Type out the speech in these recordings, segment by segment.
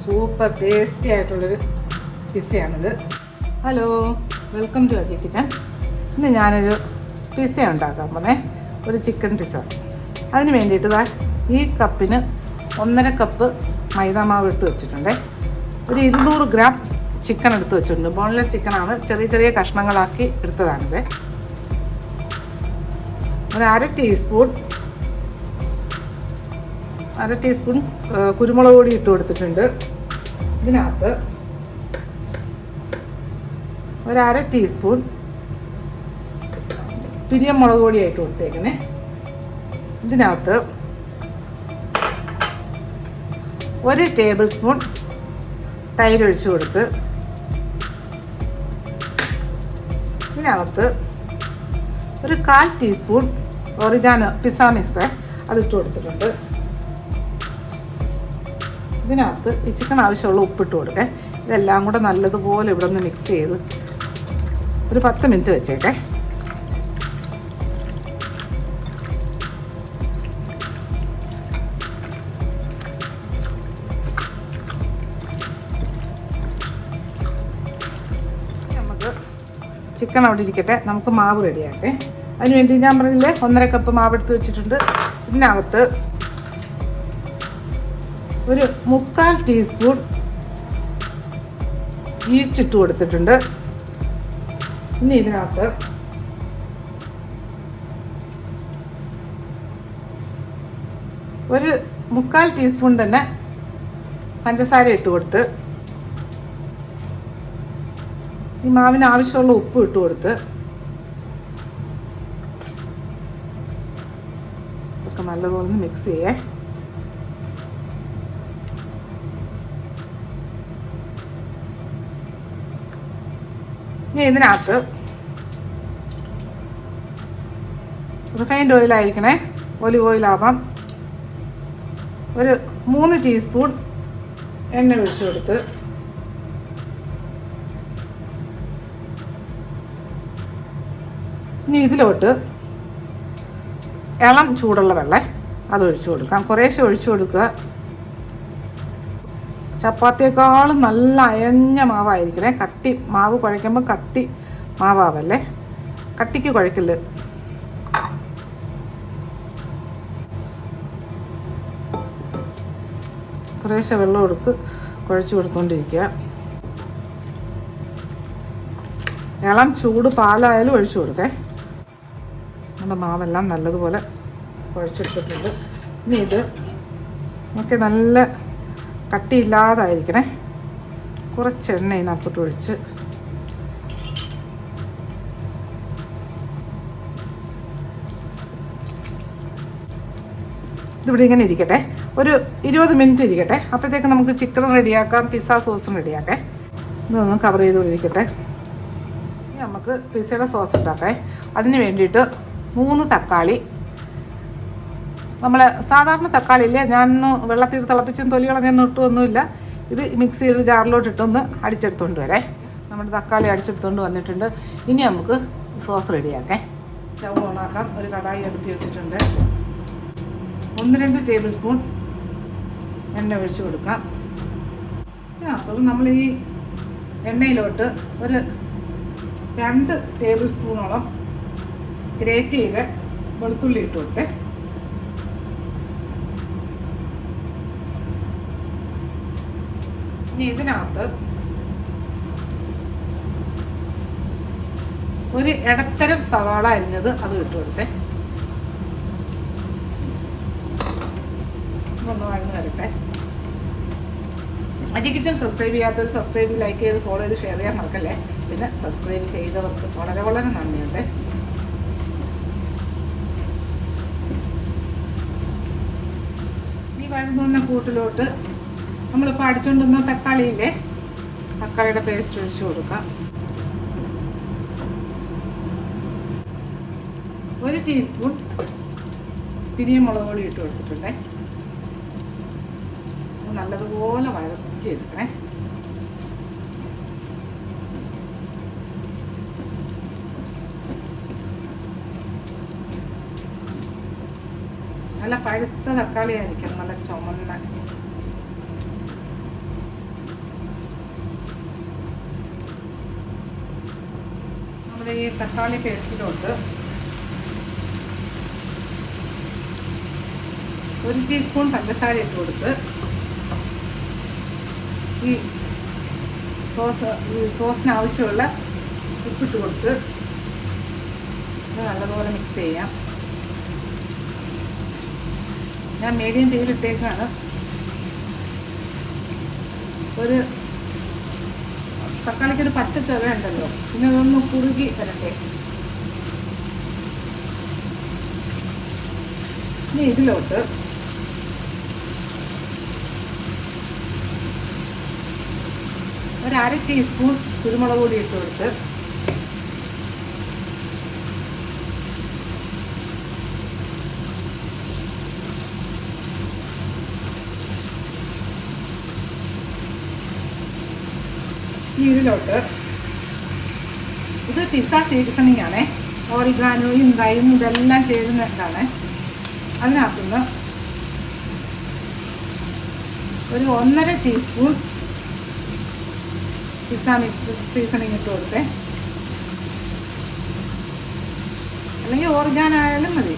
Super tasty ആയിട്ടുള്ളൊരു പിസ്സയാണിത്. Hello, welcome to Aji kitchen. ഇന്ന് ഞാനൊരു പിസ്സ ഉണ്ടാക്കാൻ പോണേ, ഒരു ചിക്കൻ പിസ്സ. അതിന് വേണ്ടിയിട്ട് ഈ കപ്പിന് 1.5 കപ്പ് മൈദാമാവ് ഇട്ട് വെച്ചിട്ടുണ്ട്. ഒരു 200 ഗ്രാം ചിക്കൻ എടുത്ത് വെച്ചിട്ടുണ്ട്. ബോൺലെസ് ചിക്കനാണ്, ചെറിയ ചെറിയ കഷ്ണങ്ങളാക്കി എടുത്തതാണിത്. ഒരു അര ടീസ്പൂൺ കുരുമുളക് പൊടി ഇട്ട് കൊടുത്തിട്ടുണ്ട്. ഇതിനകത്ത് ഒരു അര ടീസ്പൂൺ പിരിയമുളക് പൊടിയായിട്ട് കൊടുത്തേക്കണേ. ഇതിനകത്ത് 1 ടേബിൾ സ്പൂൺ തൈര് ഒഴിച്ച് കൊടുത്ത്, ഇതിനകത്ത് ഒരു 1/4 ടീസ്പൂൺ ഒറിഗാനോ പിസ്സ മിക്സ് അതിട്ട് കൊടുത്തിട്ടുണ്ട്. ഇതിനകത്ത് ഈ ചിക്കൻ ആവശ്യമുള്ള ഉപ്പിട്ട് കൊടുക്കേ. ഇതെല്ലാം കൂടെ നല്ലതുപോലെ ഇവിടെ നിന്ന് മിക്സ് ചെയ്ത് ഒരു 10 മിനിറ്റ് വെച്ചേക്കേ. നമുക്ക് ചിക്കൻ അവിടെ ഇരിക്കട്ടെ, നമുക്ക് മാവ് റെഡിയാക്കേ. അതിനുവേണ്ടി ഞാൻ പറഞ്ഞില്ലേ 1.5 കപ്പ് മാവ് എടുത്ത് വെച്ചിട്ടുണ്ട്. ഇതിനകത്ത് ഒരു 3/4 ടീസ്പൂൺ ഈസ്റ്റ് ഇട്ട് കൊടുത്തിട്ടുണ്ട്. ഇനി ഇതിനകത്ത് ഒരു 3/4 ടീസ്പൂൺ തന്നെ പഞ്ചസാര ഇട്ട് കൊടുത്ത്, ഈ മാവിന് ആവശ്യമുള്ള ഉപ്പ് ഇട്ട് കൊടുത്ത് ഇതൊക്കെ നല്ലതുപോലെ മിക്സ് ചെയ്യേ. ഇനി ഇതിനകത്ത് റിഫൈൻഡ് ഓയിലായിരിക്കണേ, ഒലിവ് ഓയിലാവാം. ഒരു 3 ടീസ്പൂൺ എണ്ണ ഒഴിച്ചു കൊടുത്ത്, ഇനി ഇതിലോട്ട് ഇളം ചൂടുള്ള വെള്ളം അതൊഴിച്ചു കൊടുക്കാം. കുറേശ്ശെ ഒഴിച്ചു കൊടുക്കുക. ചപ്പാത്തിയേക്കാളും നല്ല അയഞ്ഞ മാവായിരിക്കണേ. കട്ടി മാവ് കുഴയ്ക്കുമ്പോൾ കട്ടി മാവാവല്ലേ, കട്ടിക്ക് കുഴക്കല്. കുറേശ്ശെ വെള്ളം എടുത്ത് കുഴച്ച് കൊടുത്തുകൊണ്ടിരിക്കുക. ഇളം ചൂട് പാലായാലും ഒഴിച്ചു കൊടുക്കേ. നമ്മുടെ മാവെല്ലാം നല്ലതുപോലെ കുഴച്ചെടുത്തിട്ടുണ്ട്. ഇനി ഇത് നമുക്ക് നല്ല കട്ടിയില്ലാതായിരിക്കണേ. കുറച്ച് എണ്ണ ഇതിനകത്തോട്ട് ഒഴിച്ച് ഇതിവിടെ ഇങ്ങനെ ഇരിക്കട്ടെ, ഒരു 20 മിനിറ്റ് ഇരിക്കട്ടെ. അപ്പോഴത്തേക്ക് നമുക്ക് ചിക്കൻ റെഡിയാക്കാം, പിസ്സ സോസും റെഡിയാക്കാം. ഇതൊന്ന് കവർ ചെയ്തുകൊണ്ടിരിക്കട്ടെ. ഇനി നമുക്ക് പിസ്സയുടെ സോസ് ഉണ്ടാക്കാം. അതിന് വേണ്ടിയിട്ട് 3 തക്കാളി, നമ്മൾ സാധാരണ തക്കാളിയില്ലേ, ഞാനൊന്ന് വെള്ളത്തിൽ തിളപ്പിച്ചും തൊലി കളഞ്ഞൊന്നും ഇട്ടൊന്നുമില്ല. ഇത് മിക്സിയിൽ ജാറിലോട്ട് ഇട്ടൊന്ന് അടിച്ചെടുത്തുകൊണ്ട് വരെ. നമ്മുടെ തക്കാളി അടിച്ചെടുത്തുകൊണ്ട് വന്നിട്ടുണ്ട്. ഇനി നമുക്ക് സോസ് റെഡിയാക്കാം. സ്റ്റൗ ഓണാക്കാം. ഒരു കടായി അടുപ്പി വെച്ചിട്ടുണ്ട്. 1-2 ടേബിൾ സ്പൂൺ എണ്ണ ഒഴിച്ച് കൊടുക്കാം. ഇതിനകത്തോളം നമ്മൾ ഈ എണ്ണയിലോട്ട് ഒരു 2 ടേബിൾ സ്പൂണോളം ഗ്രേറ്റ് ചെയ്ത് വെളുത്തുള്ളി ഇട്ട് കൊടുത്തേ. ഇനി ഇതിനകത്ത് ഒരു ഇടത്തരം സവാള അരിഞ്ഞത് അത് ഇട്ട് കൊടുത്തേ. ഒന്ന് വഴന്ന് വരട്ടെ. അജി കിച്ചൻ സബ്സ്ക്രൈബ് ചെയ്യാത്തവർ സബ്സ്ക്രൈബ്, ലൈക്ക് ചെയ്ത്, ഫോളോ ചെയ്ത്, ഷെയർ ചെയ്യാൻ മറക്കല്ലേ. പിന്നെ സബ്സ്ക്രൈബ് ചെയ്തവർക്ക് വളരെ വളരെ നന്ദിയുണ്ട്. ഈ വഴന്നുന്ന കൂട്ടിലോട്ട് നമ്മളിപ്പോൾ അടിച്ചുകൊണ്ടുവന്ന തക്കാളിയില്ലേ, തക്കാളിയുടെ പേസ്റ്റ് ഒഴിച്ചു കൊടുക്കാം. 1 ടീസ്പൂൺ പിരിയമുളക് പൊടി ഇട്ട് കൊടുത്തിട്ടുണ്ടേ. നല്ലതുപോലെ വഴറ്റിയെടുക്കണേ. നല്ല പഴുത്ത തക്കാളി ആയിരിക്കണം, നല്ല ചുമന്ന. നമ്മുടെ ഈ തക്കാളി പേസ്റ്റിലോട്ട് 1 ടീസ്പൂൺ പഞ്ചസാര ഇട്ട് കൊടുത്ത് ഈ സോസിന് ആവശ്യമുള്ള ഉപ്പിട്ട് കൊടുത്ത് നല്ലതുപോലെ മിക്സ് ചെയ്യാം. ഞാൻ മീഡിയം തീയിലിട്ടേക്കാണ്. ഒരു തക്കാളിക്കൊരു പച്ച ചുവ ഉണ്ടല്ലോ, പിന്നെ അതൊന്ന് കുറുകി വരട്ടെ. ഇനി ഇതിലോട്ട് ഒരു 1/2 ടീസ്പൂൺ കുരുമുളക് പൊടി ഇട്ട് കൊടുത്ത് ഇതിലോട്ട് ഇത് പിസ്സ സീസണിങ് ആണേ. ഓറിഗാനോയും തൈമും ഇതെല്ലാം ചേരുന്നതാണ്. അതിനകത്തുനിന്ന് ഒരു 1.5 ടീസ്പൂൺ പിസ്സ മിക്സ് സീസണിങ് ഇട്ട് കൊടുത്തേ. അല്ലെങ്കിൽ ഓർഗാനോ ആയാലും മതി.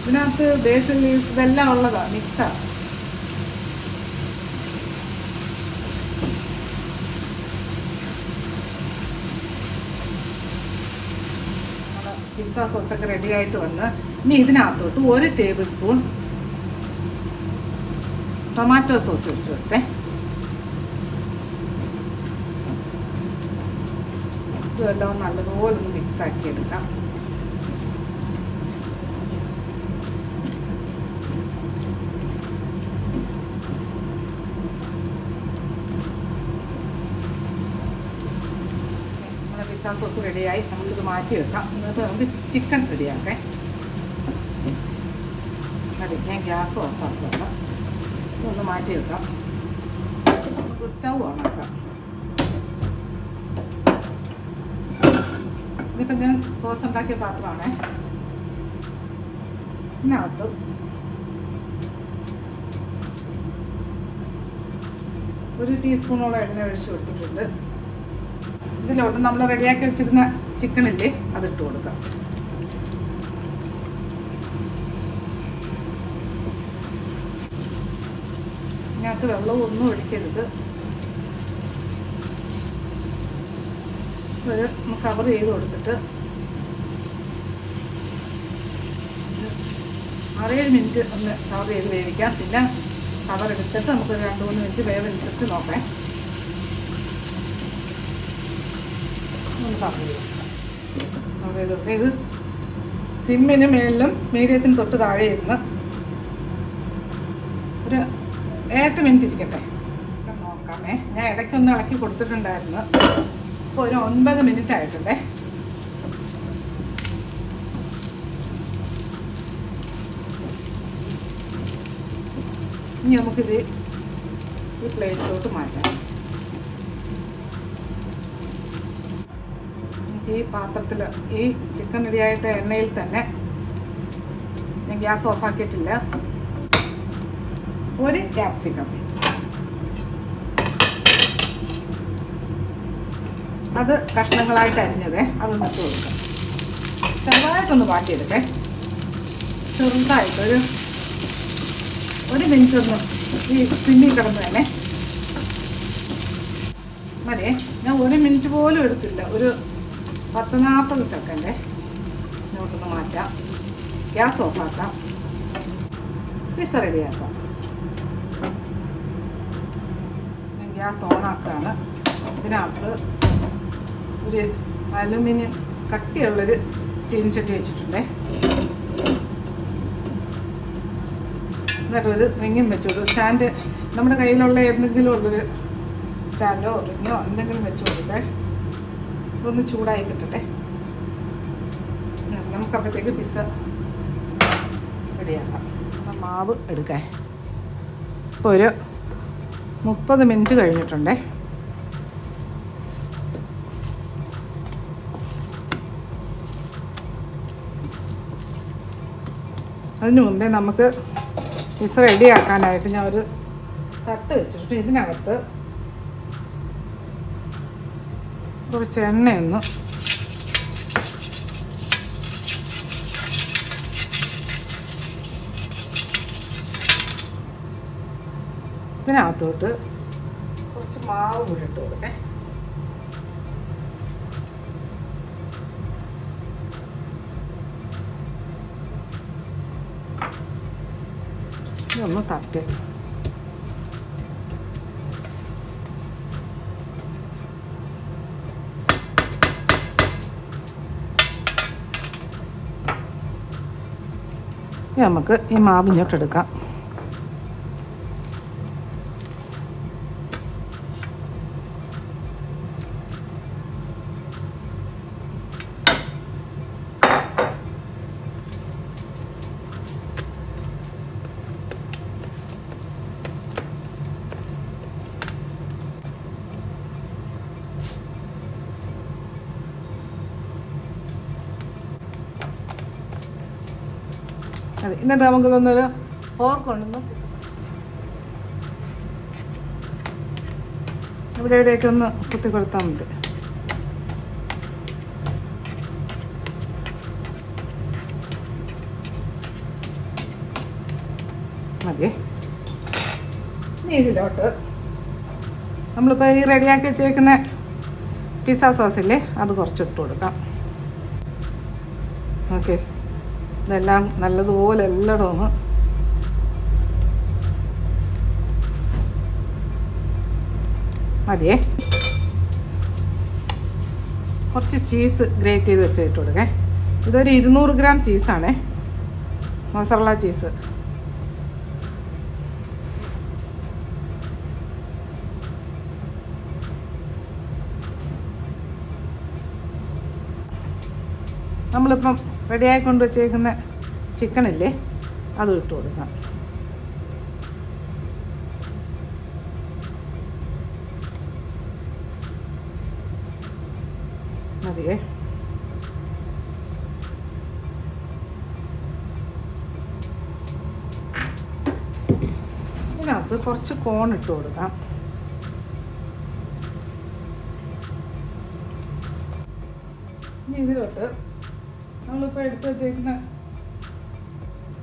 ഇതിനകത്ത് ബേസിൽ ലീവ്സ് ഇതെല്ലാം ഉള്ളതാണ്, മിക്സാണ്. പിസ്സ സോസൊക്കെ റെഡി ആയിട്ട് വന്ന് ഇനി ഇതിനകത്തോട്ട് 1 ടേബിൾ സ്പൂൺ ടൊമാറ്റോ സോസ് ഒഴിച്ചു കൊടുത്തേ. ഇതെല്ലാം നല്ലതുപോലെ ഒന്ന് മിക്സാക്കി എടുക്കാം. നമ്മുടെ പിസ്സ സോസ് റെഡിയായി. നമുക്കിത് മാറ്റി വെക്കാം. എന്നിട്ട് നമുക്ക് ചിക്കൻ റെഡിയാക്കേ. അതെ, ഞാൻ ഗ്യാസ് ഓഫാക്കാം. ഇതൊന്ന് മാറ്റി വെക്കാം. നമുക്ക് സ്റ്റൗ ഓണാക്കാം. ഇതിപ്പോൾ ഞാൻ സോസ് ഉണ്ടാക്കിയ പാത്രമാണ്. ഇതിനകത്ത് ഒരു ടീസ്പൂണോളം എണ്ണ ഒഴിച്ച് കൊടുത്തിട്ടുണ്ട്. ഇതിലോട്ട് നമ്മൾ റെഡിയാക്കി വെച്ചിരുന്ന ചിക്കനില്ലേ, അതിട്ട് കൊടുക്കാം. ഇതിനകത്ത് വെള്ളമൊന്നും ഒഴിക്കരുത്. ഒരു കവർ ചെയ്ത് കൊടുത്തിട്ട് 6-7 മിനിറ്റ് ഒന്ന് കവർ ചെയ്ത് വേവിക്കാം. പിന്നെ കവർ എടുത്തിട്ട് നമുക്ക് 2-3 മിനിറ്റ് വേവനുസരിച്ച് നോക്കാം. ഒന്ന് കവർ ചെയ്യാം. ഇത് സിമ്മിന് മേളിലും മീഡിയത്തിന് തൊട്ട് താഴെ ഇരുന്ന് ഒരു 8 മിനിറ്റ് ഇരിക്കട്ടെ. നോക്കാമേ. ഞാൻ ഇടയ്ക്കൊന്ന് ഇളക്കി കൊടുത്തിട്ടുണ്ടായിരുന്നു. ഇപ്പോൾ ഒരു 9 മിനിറ്റ് ആയിട്ടുണ്ടേ. ഇനി നമുക്കിത് ഈ പ്ലേറ്റിലോട്ട് മാറ്റാം. ഈ പാത്രത്തിൽ ഈ ചിക്കൻ റെഡിയായിട്ട് എണ്ണയിൽ തന്നെ, ഞാൻ ഗ്യാസ് ഓഫാക്കിയിട്ടില്ല, 1 ക്യാപ്സിക്കം അത് കഷ്ണങ്ങളായിട്ട് അരിഞ്ഞത് അതൊന്ന് ഇട്ട് കൊടുക്കാം. ചെറുതായിട്ടൊന്ന് വാട്ടിയെടുക്കേ. ചെറുതായിട്ട് ഒരു മിനിറ്റ് ഒന്ന് ഈ സിമ്മിൽ കിടന്ന് തന്നെ മതിയേ. ഞാൻ 1 മിനിറ്റ് പോലും എടുത്തില്ല. ഒരു 10-40 സെക്കൻഡ് ഇങ്ങോട്ടൊന്ന് മാറ്റാം. ഗ്യാസ് ഓഫാക്കാം. പിസ്സ റെഡിയാക്കാം. ഞാൻ ഗ്യാസ് ഓണാക്കുകയാണ്. ഇതിനകത്ത് ഒരു അലുമിനിയം കട്ടിയുള്ളൊരു ചീനിച്ചട്ടി വെച്ചിട്ടുണ്ടേ. എന്നിട്ട് ഒരു റിങ്ങും വെച്ചു. സ്റ്റാൻഡ് നമ്മുടെ കയ്യിലുള്ള എന്തെങ്കിലും ഉള്ളൊരു സ്റ്റാൻഡോ റിങ്ങോ എന്തെങ്കിലും വെച്ച് കൊടുക്കേ. ഇതൊന്ന് ചൂടായി കിട്ടട്ടെ. നമുക്കപ്പോഴത്തേക്ക് പിസ്സ റെഡിയാക്കാം. മാവ് എടുക്കാം. ഇപ്പോൾ ഒരു 30 മിനിറ്റ് കഴിഞ്ഞിട്ടുണ്ടേ. അതിന് മുമ്പേ നമുക്ക് പിസ്സ റെഡിയാക്കാനായിട്ട് ഞാൻ ഒരു തട്ട് വെച്ചിട്ട് ഇതിനകത്ത് കുറച്ച് എണ്ണയൊന്ന് ഇതിനകത്തോട്ട് കുറച്ച് മാവ് കൂടി ഇട്ട് കൊടുക്കേ. ഇതൊന്ന് തട്ടി നമുക്ക് ഈ മാവ് ഇങ്ങോട്ടെടുക്കാം. അതെ, എന്നിട്ട് നമുക്ക് തന്നൊരു ഫോർക്ക് കൊണ്ടൊന്ന് ഇവിടെ ഇവിടെയൊക്കെ ഒന്ന് കുത്തി കൊടുത്താൽ മതി. മതിയേ. ഇനി ഇതിലോട്ട് നമ്മളിപ്പോൾ ഈ റെഡിയാക്കി വെച്ചേക്കുന്ന പിസ്സ സോസില്ലേ അത് കുറച്ചിട്ട് കൊടുക്കാം. ഓക്കെ, ഇതെല്ലാം നല്ലതുപോലെ എല്ലായിടും ഒന്ന് മതിയേ. കുറച്ച് ചീസ് ഗ്രേറ്റ് ചെയ്ത് വെച്ചിട്ട് കൊടുക്കേ. ഇതൊരു 200 ഗ്രാം ചീസാണേ, മൊസറല്ല ചീസ്. നമ്മളിപ്പം റെഡിയായി കൊണ്ട് വെച്ചേക്കുന്ന ചിക്കനില്ലേ അത് ഇട്ട് കൊടുക്കാം. മതിയേ. ഇതിനകത്ത് കുറച്ച് കോൺ ഇട്ട് കൊടുക്കാം. ഇനി ഇതിലോട്ട് നമ്മളിപ്പോൾ എടുത്ത് വെച്ചേക്കുന്ന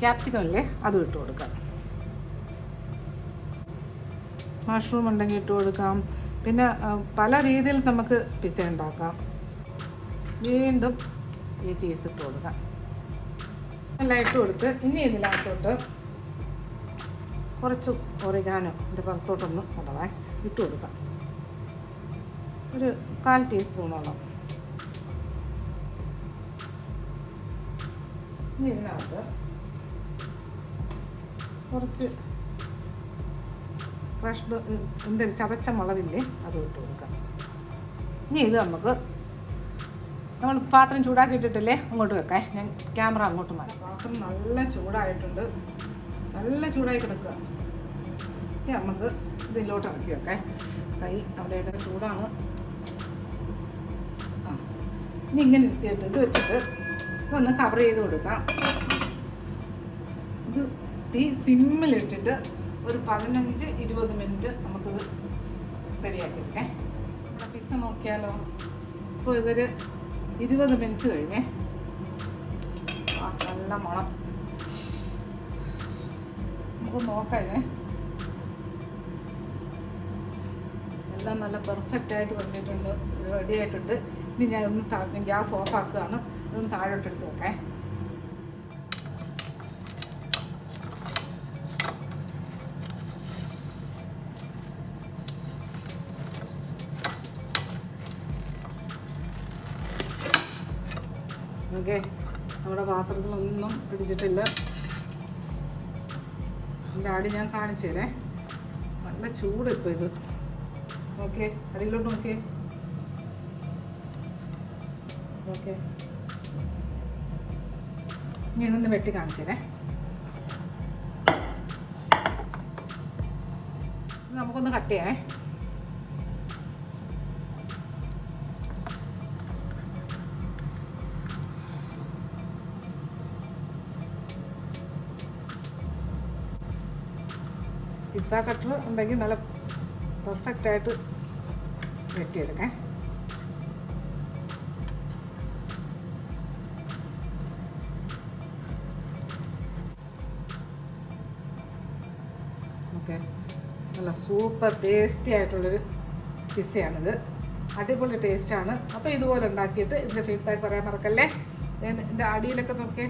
ക്യാപ്സിക്കം ഇല്ലേ അതും ഇട്ട് കൊടുക്കാം. മഷ്റൂം ഉണ്ടെങ്കിൽ ഇട്ട് കൊടുക്കാം. പിന്നെ പല രീതിയിൽ നമുക്ക് പിസ്സ ഉണ്ടാക്കാം. വീണ്ടും ഈ ചീസ് ഇട്ട് കൊടുക്കാം. എല്ലാം ഇട്ട് കൊടുത്ത് ഇനി ഇതിനകത്തോട്ട് കുറച്ച് ഒറിഗാനോ ഇതിൻ്റെ പുറത്തോട്ടൊന്ന് കൊണ്ടുപോകാൻ ഇട്ട് കൊടുക്കാം. ഒരു 1/4 ടീസ്പൂണോളം. ഇനി ഇതിനകത്ത് കുറച്ച് ഫ്രഷ് എന്തൊരു ചതച്ച മുളകില്ലേ അത് ഇട്ട് കൊടുക്കാം. ഇനി ഇത് നമുക്ക് നമ്മൾ പാത്രം ചൂടാക്കിയിട്ടിട്ടില്ലേ അങ്ങോട്ട് വെക്കാം. ഞാൻ ക്യാമറ അങ്ങോട്ട് മാറ്റാം. പാത്രം നല്ല ചൂടായിട്ടുണ്ട്, നല്ല ചൂടായി കിടക്കുക. ഇനി നമുക്ക് ഇതിലോട്ട് ഇറക്കി വെക്കാം. കൈ അവിടെ ചൂടാണ്. ഇനി ഇങ്ങനെ ഇരുത്തിയിട്ട് ഇത് വെച്ചിട്ട് ഇതൊന്ന് കവർ ചെയ്ത് കൊടുക്കാം. ഇത് തീ സിമ്മിലിട്ടിട്ട് ഒരു 15-20 മിനിറ്റ് നമുക്കിത് റെഡിയാക്കി എടുക്കാം. നമ്മുടെ പിസ്സ നോക്കിയാലോ. അപ്പോൾ ഇതൊരു 20 മിനിറ്റ് കഴിഞ്ഞേ. നല്ല മണം. നമുക്ക് നോക്കാം. എല്ലാം നല്ല പെർഫെക്റ്റ് ആയിട്ട് വന്നിട്ടുണ്ട്, റെഡി ആയിട്ടുണ്ട്. ഇനി ഞാൻ ഒന്ന് ഗ്യാസ് ഓഫ് ആക്കുകയാണ്. ഇതൊന്ന് താഴോട്ടെടുത്ത് വെക്കാം. ഓക്കെ, നമ്മുടെ പാത്രത്തിലൊന്നും പിടിച്ചിട്ടില്ല. ഇതിൻ്റെ അടി ഞാൻ കാണിച്ചു തരേ. നല്ല ചൂട് ഇപ്പോൾ ഇത്. ഓക്കെ, അടിയിലോട്ട് നോക്കിയേ. ഓക്കെ, ഇനി ഇതൊന്ന് വെട്ടി കാണിച്ചു തരേ. നമുക്കൊന്ന് കട്ട് ചെയ്യാമേ. പിസ്സ കട്ടർ ഉണ്ടെങ്കിൽ നല്ല പെർഫെക്റ്റായിട്ട് വെട്ടിയെടുക്കാം. ഓക്കെ, നല്ല സൂപ്പർ ടേസ്റ്റി ആയിട്ടുള്ളൊരു പിസ്സയാണിത്. അടിപൊളി ടേസ്റ്റാണ്. അപ്പോൾ ഇതുപോലെ ഉണ്ടാക്കിയിട്ട് ഇതിൻ്റെ ഫീഡ്ബാക്ക് പറയാൻ മറക്കല്ലേ. ഇതിൻ്റെ അടിയിലൊക്കെ നോക്കിയേ